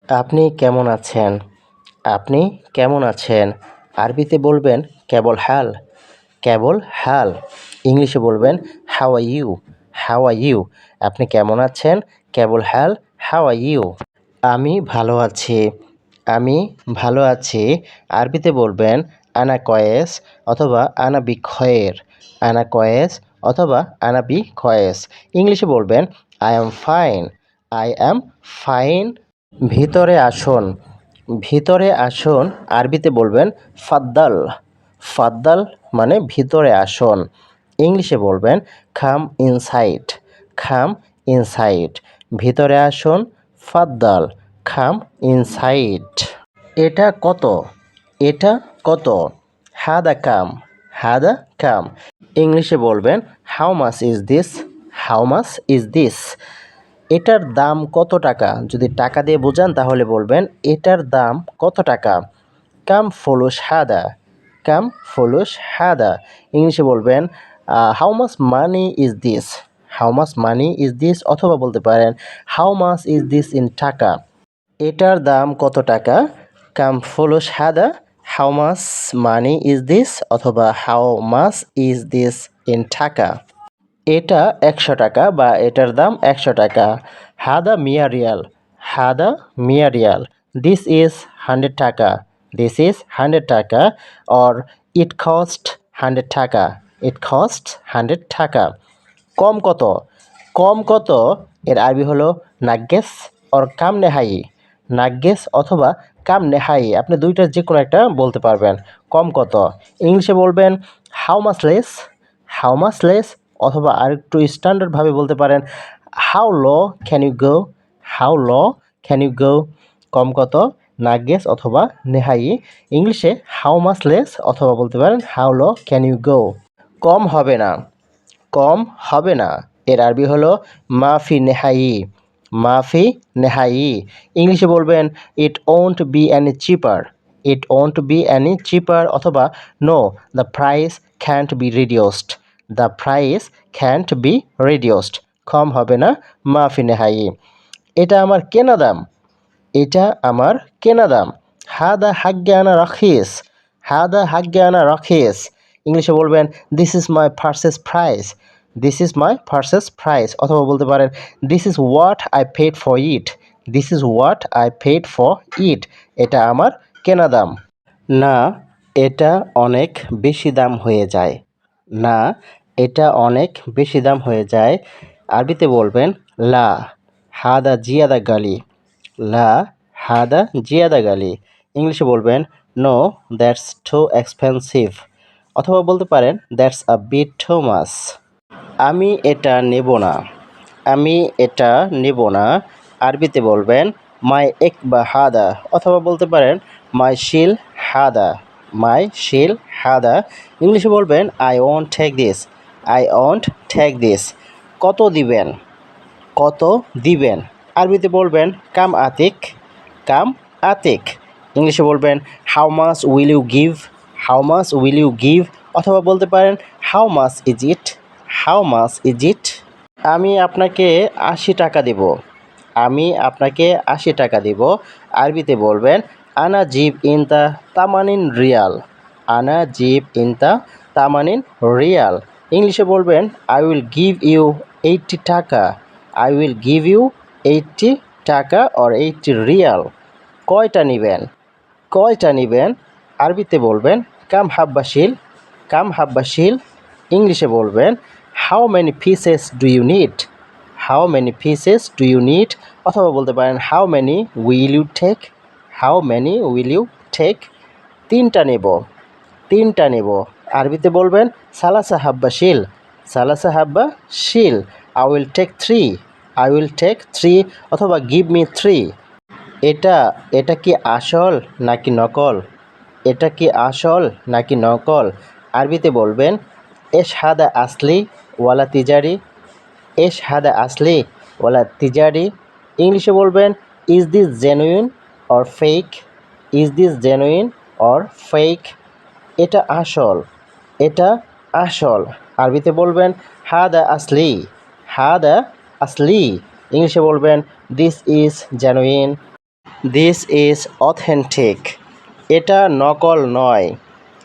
আপনি কেমন আছেন? আপনি কেমন আছেন? আরবিতে বলবেন কেবল হাল, কেবল হাল। ইংলিশে বলবেন how are you, how are you. আপনি কেমন আছেন? কেবল হাল, হাউ আর ইউ। আমি ভালো আছি, আমি ভালো আছি। আরবিতে বলবেন আনা কয়েস অথবা আনা বি খয়ের, আনা কয়েস অথবা আনা বি খয়েস। ইংলিশে বলবেন I am fine, I am fine. ভিতরে আসুন, ভিতরে আসুন। আরবিতে বলবেন ফাদ্দাল, ফাদ্দাল মানে ভিতরে আসুন। ইংলিশে বলবেন খাম ইনসাইড, খাম ইনসাইড। ভিতরে আসুন, ফাদ্দাল, খাম ইনসাইড। এটা কত? এটা কত? হাদা কাম, হাদা কাম। ইংলিশে বলবেন how much is this, how much is this. এটার দাম কত টাকা? যদি টাকা দিয়ে বোঝান তাহলে বলবেন এটার দাম কত টাকা? কাম ফুলুস হাদা, কাম ফুলুস হাদা। ইংলিশে বলবেন how much money is this, how much money is this. অথবা বলতে পারেন how much is this in taka. এটার দাম কত টাকা? কাম ফুলুস হাদা, how much money is this. অথবা how much is this in taka. এটা ১০০ টাকা বা এটার দাম ১০০ টাকা। হাদা মিয়া রিয়াল, হাদা মিয়া রিয়াল। দিস ইজ 100 টাকা, দিস ইজ 100 টাকা। অর ইট কস্ট 100 টাকা, ইট কস্ট 100 টাকা। কম কত? কম কত এর আরবি হলো নাগ্গেস অর কাম নেহাই, নাগ্গেস অথবা কাম নেহাই। আপনি দুইটার যে কোনো একটা বলতে পারবেন। কম কত? ইংলিশে বলবেন how much less, how much less. অথবা আরেকটু স্ট্যান্ডার্ডভাবে বলতে পারেন how low can you go, how low can you go. কম কত? নাগ্গেস অথবা নেহাই। ইংলিশে হাউ মাচ লেস অথবা বলতে পারেন how low can you go. কম হবে না, কম হবে না এর আরবি হলো মাফি নেহাই, মাফি নেহাই। ইংলিশে বলবেন it won't be any cheaper, it won't be any cheaper. অথবা no the price can't be reduced, the price can't be reduced. কম হবে না, মাফি নেহাই। এটা আমার কেনা দাম, এটা আমার কেনা দাম। হাদা হাগ্গে আনা রাখিস, হাদা হাগ্গে আনা রাখিস। ইংলিশে বলবেন this is my purchase price, this is my purchase price. অথবা বলতে পারেন this is what I paid for it, this is what I paid for it. এটা আমার কেনা দাম। না, এটা অনেক বেশি দাম হয়ে যায়, না, এটা অনেক বেশি দাম হয়ে যায়। আরবিতে বলবেন লা হাদা জিয়াদা গালি, লা হাদা জিয়াদা গালি। ইংলিশে বলবেন নো দ্যাটস টু এক্সপেন্সিভ। অথবা বলতে পারেন that's a bit too much. আমি এটা নেব না, আমি এটা নেব না। আরবিতে বলবেন মাই এক বা হাদা। অথবা বলতে পারেন মাই শিল হাদা, মাই শিল হাদা। ইংলিশে বলবেন I want take this, I want take this. কত দিবেন, কত দিবেন। আরবিতে বলবেন কাম আতিক, কাম আতিক। ইংলিশে বলবেন how much will you give, how much will you give. অথবা বলতে পারেন how much is it, how much is it. আমি আপনাকে ৮০ টাকা দেব, আমি আপনাকে ৮০ টাকা দেব। আরবিতে বলবেন আনা জিব ইনতা তামানিন রিয়াল, আনা জিব ইনতা তামানিন রিয়াল। ইংলিশে বলবেন আই উইল গিভ ইউ 80 টাকা, আই উইল গিভ ইউ 80 টাকা অর 80 রিয়াল। কয়টা নেবেন, কয়টা নেবেন। আরবিতে বলবেন কাম হাব্বাশিল, কাম হাব্বাশিল। ইংলিশে বলবেন how many pieces do you need, how many pieces do you need. অথবা বলতে পারেন how many will you take, how many will you take. তিনটা নেব, তিনটা নেব। আরবিতে বলবেন সালাসা হাব্বা শিল, সালাসা হাব্বা শিল। I will take 3, I will take 3। অথবা গিভ মি 3। এটা, এটা কি আসল নাকি নকল, এটা কি আসল নাকি নকল। আরবিতে বলবেন এশ হাদা আসলি ওয়ালা তিজারি, এশ হাদা আসলি ওয়ালা তিজারি। ইংলিশে বলবেন is this genuine or fake, is this genuine or fake. এটা আসল, এটা আসল। আরবিতে বলবেন হাদা আসলি, হাদা আসলি। ইংলিশে বলবেন this is genuine. This is authentic. এটা নকল নয়।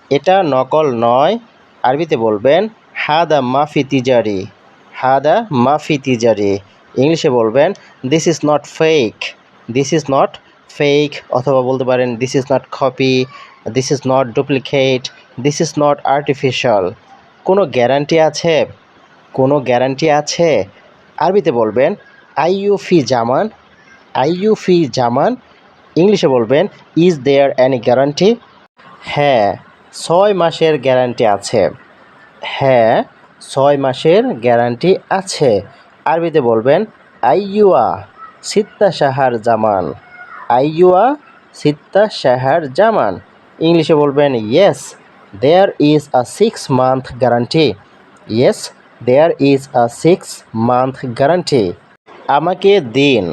এটা নকল নয়। আরবিতে বলবেন হাদা মাফি তিজারি। হাদা মাফি তিজারি। ইংলিশে বলবেন this is not fake. This is not fake, অথবা বলতে পারেন this is not copy, this is not duplicate, this is not artificial. কোনো গ্যারান্টি আছে? কোনো গ্যারান্টি আছে? আরবিতে বলবেন আইইউ ফি জামান। আইইউ ফি জামান। ইংলিশে বলবেন ইজ দেয়ার এনি গ্যারান্টি? হ্যাঁ, 6 মাসের গ্যারান্টি আছে। হ্যাঁ, 6 মাসের গ্যারান্টি আছে। আরবিতে বলবেন আইয়ুয়া সিত্তা শাহার জামান। আইয়ুয়া সিত্তা শাহার জামান। ইংলিশে বলবেন yes there is a 6 month guarantee. Yes there is a 6 month guarantee. আমাকে দিন।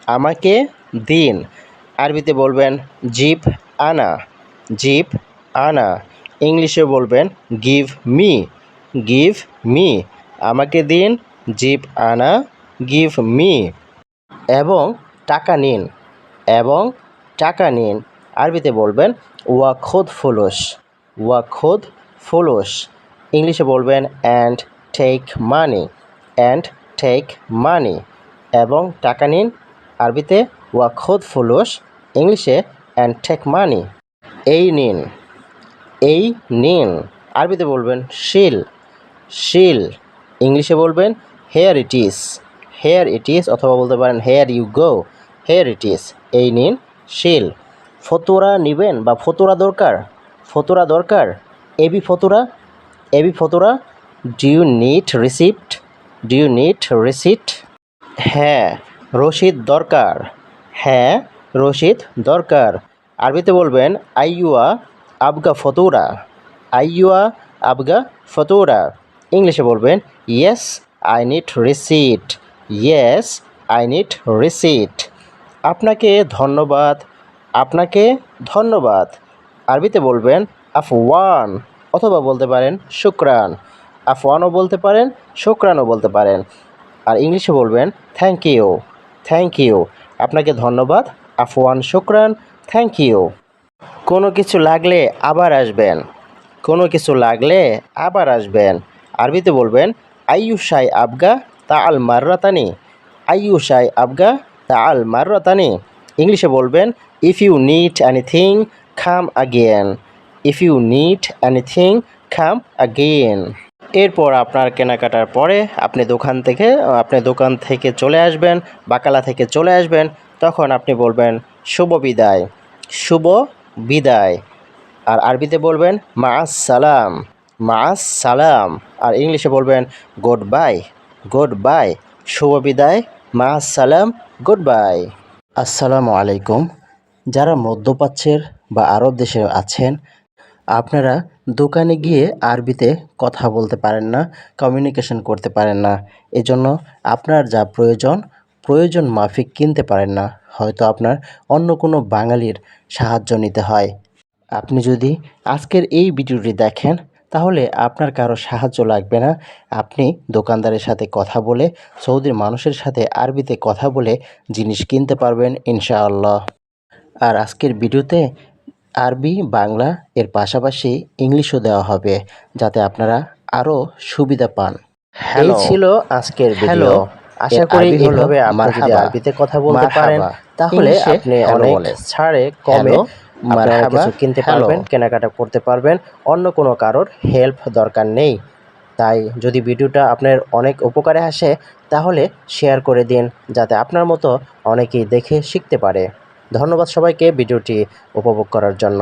আমাকে দিন। আরবিতে বলবেন জিব আনা। জিব আনা। ইংলিশে বলবেন গিভ মি। Give me. আমাকে দিন, জিব আনা, গিভ মি। এবং টাকা নিন। এবং টাকা নিন। আরবিতে বলবেন ওয়া খুদ ফুলুস। ওয়া খুদ ফুলুস। ইংলিশে বলবেন and take money. And take money. এবং টাকা নিন। আরবিতে ওয়া খুদ ফুলুস। ইংলিশে অ্যান্ড টেক মানি। এই নিন। এই নিন। আরবিতে বলবেন শিল। শিল। ইংলিশে বলবেন here it is. Here it is, অথবা বলতে পারেন here you go. Here it is. এই নিন শিল। ফতুয়া নেবেন বা ফতুয়া দরকার? ফতুয়া দরকার? এবি ফতুয়া। এবি ফতুয়া। Do you need receipt? Do you need receipt? হ্যাঁ, রসিদ দরকার। হ্যাঁ, রসিদ দরকার। আরবিতে বলবেন আইয়ুয়া আবগা ফতুরা। আইয়ুয়া আবগা ফতুরা। ইংলিশে বলবেন yes I need receipt. Yes I need receipt. আপনাকে ধন্যবাদ। আপনাকে ধন্যবাদ। আরবিতে বলবেন আফওয়ান, অথবা বলতে পারেন শুকরান। আফওয়ানও বলতে পারেন, শুকরানও বলতে পারেন। আর ইংলিশে বলবেন থ্যাংক ইউ। Thank you. আপনাকে ধন্যবাদ। আফওয়ান, শুকরান, থ্যাংক ইউ। কোনো কিছু লাগলে আবার আসবেন। কোনো কিছু লাগলে আবার আসবেন। আরবিতে বলবেন আইয়ু শাই আবগা তাআল মাররাতানি। আইয়ু শাই আবগা তাআল মাররাতানি। ইংলিশে বলবেন if you need anything come again. If you need anything come again. এরপর আপনার কেনাকাটার পরে আপনি দোকান থেকে চলে আসবেন, বাকালা থেকে চলে আসবেন। তখন আপনি বলবেন শুভ বিদায়। শুভ বিদায়। আর আরবিতে বলবেন মাআস সালাম। মাআস সালাম। আর ইংলিশে বলবেন গুড বাই। Goodbye. শুভ বিদায়। মাআস সালাম। Goodbye. আসসালামু আলাইকুম। যারা মধ্যপ্রাচ্যের বা আরব দেশে আছেন, আপনারা দোকানে গিয়ে আরবিতে কথা বলতে পারেন না, কমিউনিকেশন করতে পারেন না। এজন্য আপনার যা প্রয়োজন মাফিক কিনতে পারেন না। হয়তো আপনার অন্য কোনো বাঙালির সাহায্য নিতে হয়। আপনি যদি আজকের এই ভিডিওটি দেখেন, তাহলে আপনার কারো সাহায্য লাগবে না। আপনি দোকানদারের সাথে কথা বলে, সৌদির মানুষের সাথে আরবিতে কথা বলে জিনিস কিনতে পারবেন ইনশাআল্লাহ। আর আজকের ভিডিওতে আরবি, বাংলা এর পাশাপাশি ইংলিশও দেওয়া হবে, যাতে আপনারা আরও সুবিধা পান। এই ছিল আজকের ভিডিও। আশা করি এইভাবে আপনি যদি আরবিতে কথা বলতে পারেন, তাহলে আপনি অনেক ছাড়ে কমে আপনারা কিছু কিনতে পারবেন, কেনাকাটা করতে পারবেন। অন্য কোনো কারোর হেল্প দরকার নেই। তাই যদি ভিডিওটা আপনার অনেক উপকারে আসে, তাহলে শেয়ার করে দিন, যাতে আপনার মতো অনেকেই দেখে শিখতে পারে। ধন্যবাদ সবাইকে ভিডিওটি উপভোগ করার জন্য।